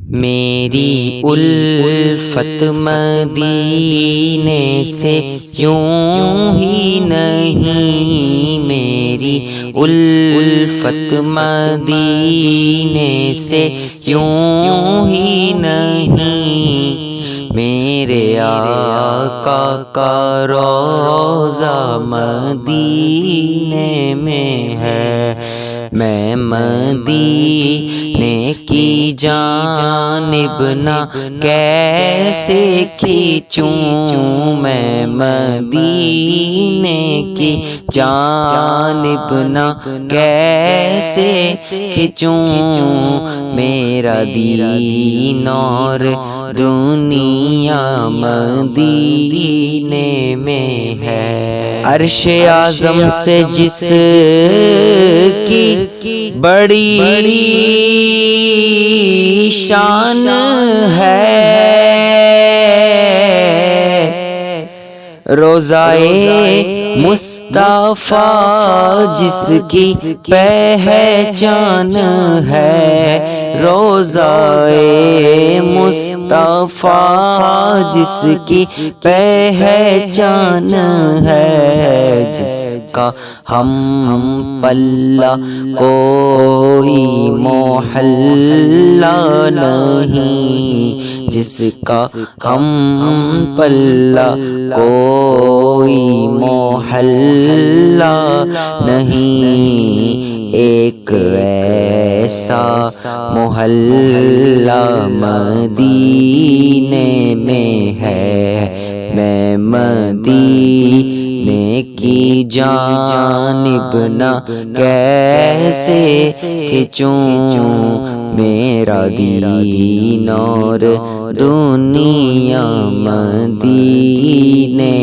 میری الفت مدینے سے یوں ہی نہیں، میری الفت مدینے سے یوں ہی نہیں، میرے آقا کا روضہ مدینے میں ہے، میں مدینے کی جانب نہ کیسے کھینچوں، میں مدینے کی جانب نہ کیسے کھینچوں، میرا دین اور دنیا مدینے میں ہے۔ عرش اعظم سے جس کی بڑی شان ہے، روضۂ مصطفیٰ جس کی پہچان ہے، روضۂ مصطفیٰ جس کی پہچان ہے، جس کا ہم پلہ کوئی محلہ نہیں، جس کا ہم پلہ کوئی محلہ نہیں، ایک ایسا محلہ مدینے میں ہے، میں مدینے کی جانب نہ کیسے کھینچوں، میرا دین اور دنیا مدینے